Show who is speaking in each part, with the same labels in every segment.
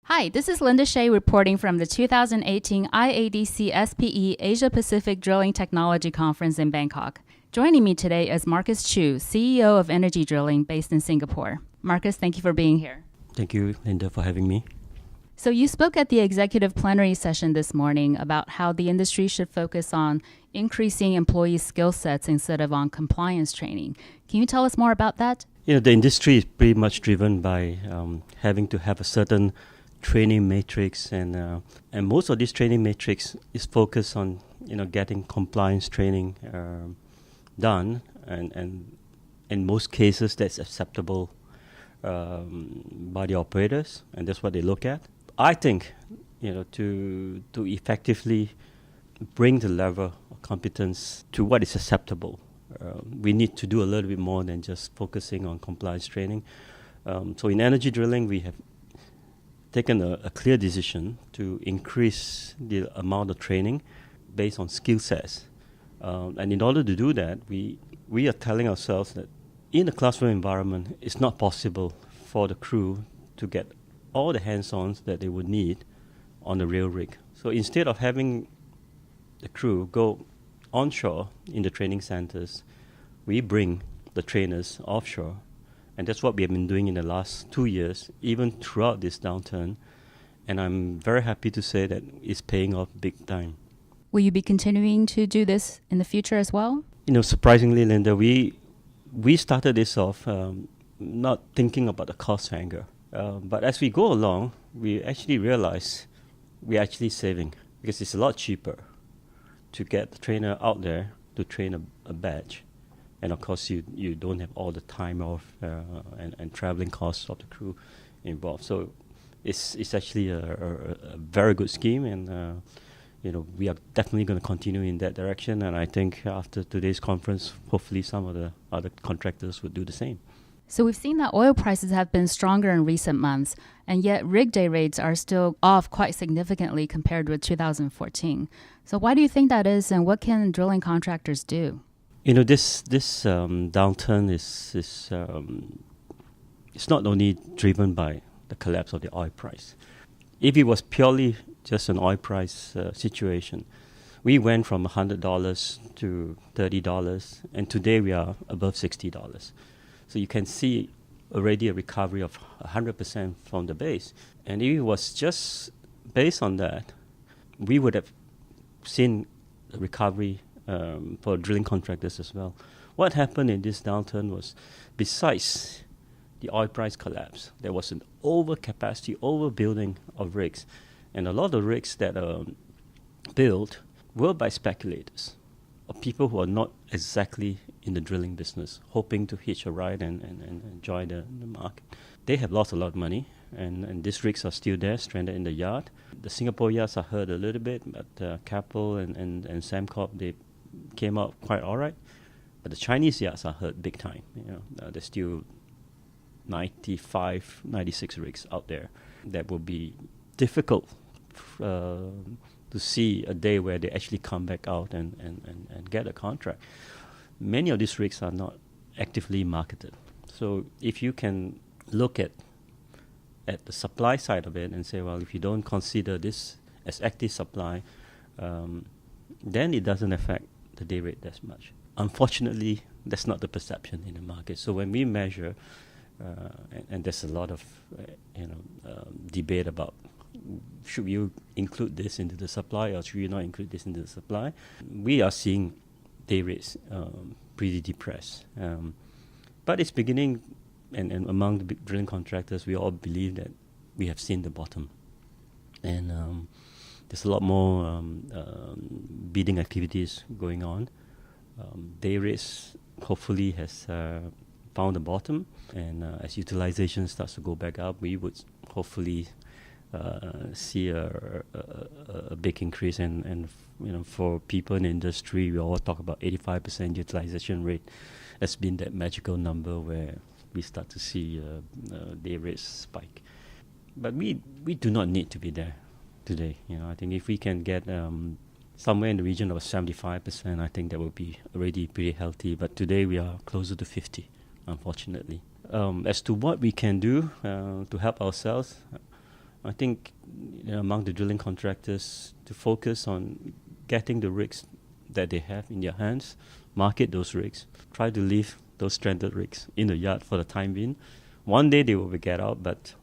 Speaker 1: Hi, this is Linda Shea reporting from the 2018 IADC SPE Asia Pacific Drilling Technology Conference in Bangkok. Joining me today is Marcus Chu, CEO of Energy Drilling based in Singapore. Marcus, thank you for being here.
Speaker 2: Thank you, Linda, for having me.
Speaker 1: So you spoke at the executive plenary session this morning about how the industry should focus on increasing employee skill sets instead of on compliance training. Can you tell us more about that?
Speaker 2: The industry is pretty much driven by having to have a certain training matrix, and most of this training matrix is focused on getting compliance training done, and in most cases that's acceptable by the operators, and that's what they look at. I think to effectively bring the level of competence to what is acceptable, we need to do a little bit more than just focusing on compliance training. So in energy drilling, we have taken a clear decision to increase the amount of training based on skill sets. And in order to do that, we are telling ourselves that in a classroom environment, it's not possible for the crew to get all the hands-ons that they would need on the rail rig. So instead of having the crew go onshore in the training centers, we bring the trainers offshore. And that's what we have been doing in the last 2 years, even throughout this downturn. And I'm very happy to say that it's paying off big time.
Speaker 1: Will you be continuing to do this in the future as well?
Speaker 2: Surprisingly, Linda, we started this off not thinking about the cost angle. But as we go along, we actually realize we're actually saving, because it's a lot cheaper to get the trainer out there to train a batch. And of course, you don't have all the time off and traveling costs of the crew involved. So it's actually a very good scheme, and we are definitely going to continue in that direction. And I think after today's conference, hopefully some of the other contractors would do the same.
Speaker 1: So we've seen that oil prices have been stronger in recent months, and yet rig day rates are still off quite significantly compared with 2014. So why do you think that is, and what can drilling contractors do?
Speaker 2: This downturn is it's not only driven by the collapse of the oil price. If it was purely just an oil price situation, we went from $100 to $30, and today we are above $60. So you can see already a recovery of 100% from the base. And if it was just based on that, we would have seen a recovery for drilling contractors as well. What happened in this downturn was, besides the oil price collapse, there was an overcapacity, overbuilding of rigs. And a lot of rigs that are built were by speculators, or people who are not exactly in the drilling business, hoping to hitch a ride and enjoy the market. They have lost a lot of money, and these rigs are still there, stranded in the yard. The Singapore yards are hurt a little bit, but Keppel and Sembcorp, they came out quite all right. But the Chinese yards are hurt big time. There's still 95, 96 rigs out there that will be difficult to see a day where they actually come back out and get a contract. Many of these rigs are not actively marketed. So if you can look at the supply side of it and say, well, if you don't consider this as active supply, then it doesn't affect the day rate that much. Unfortunately, that's not the perception in the market. So when we measure, and there's a lot of debate about, should you include this into the supply or should you not include this into the supply? We are seeing day rates pretty depressed. But it's beginning, and among the big drilling contractors, we all believe that we have seen the bottom. And there's a lot more bidding activities going on. Day rates hopefully has found the bottom, and as utilization starts to go back up, we would hopefully see a big increase. And for people in the industry, we all talk about 85% utilization rate. That's been that magical number where we start to see day rates spike. But we do not need to be there today. I think if we can get somewhere in the region of 75%, I think that would be already pretty healthy. But today we are closer to 50, unfortunately. As to what we can do to help ourselves, I think among the drilling contractors to focus on getting the rigs that they have in their hands, market those rigs, try to leave those stranded rigs in the yard for the time being. One day they will get out, but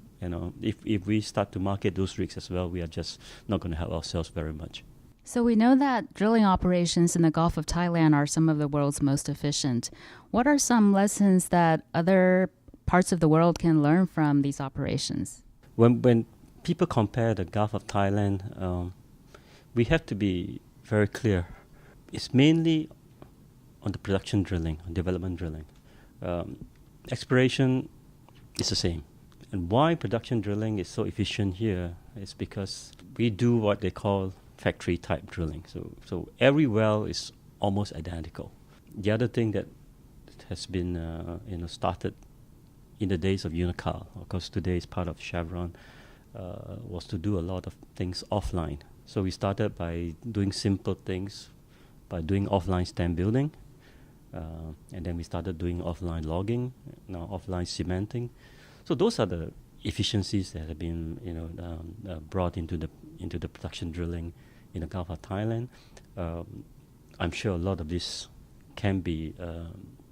Speaker 2: if we start to market those rigs as well, we are just not going to help ourselves very much.
Speaker 1: So we know that drilling operations in the Gulf of Thailand are some of the world's most efficient. What are some lessons that other parts of the world can learn from these operations?
Speaker 2: When people compare the Gulf of Thailand, we have to be very clear. It's mainly on the production drilling, on development drilling. Exploration is the same. And why production drilling is so efficient here is because we do what they call factory type drilling. So every well is almost identical. The other thing that has been started in the days of Unocal, of course today is part of Chevron, was to do a lot of things offline. So we started by doing simple things, by doing offline stem building, and then we started doing offline logging, now offline cementing. So those are the efficiencies that have been brought into the production drilling in the Gulf of Thailand. I'm sure a lot of this can be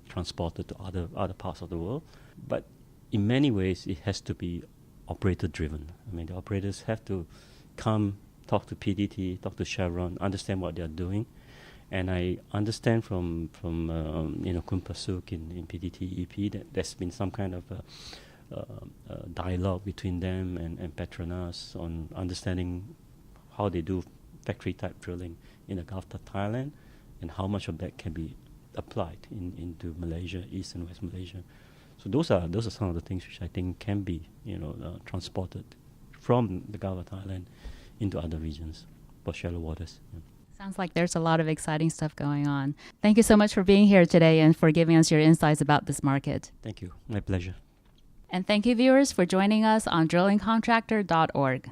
Speaker 2: transported to other parts of the world, but in many ways it has to be operator driven. I mean, the operators have to come talk to PTT, talk to Chevron, understand what they are doing. And I understand from Khun Pasuk in PTT EP that there's been some kind of dialogue between them and Petronas on understanding how they do factory type drilling in the Gulf of Thailand and how much of that can be applied into Malaysia, East and West Malaysia. So those are some of the things which I think can be transported from the Gulf of Thailand into other regions for shallow waters. Yeah.
Speaker 1: Sounds like there's a lot of exciting stuff going on. Thank you so much for being here today and for giving us your insights about this market.
Speaker 2: Thank you. My pleasure.
Speaker 1: And thank you, viewers, for joining us on drillingcontractor.org.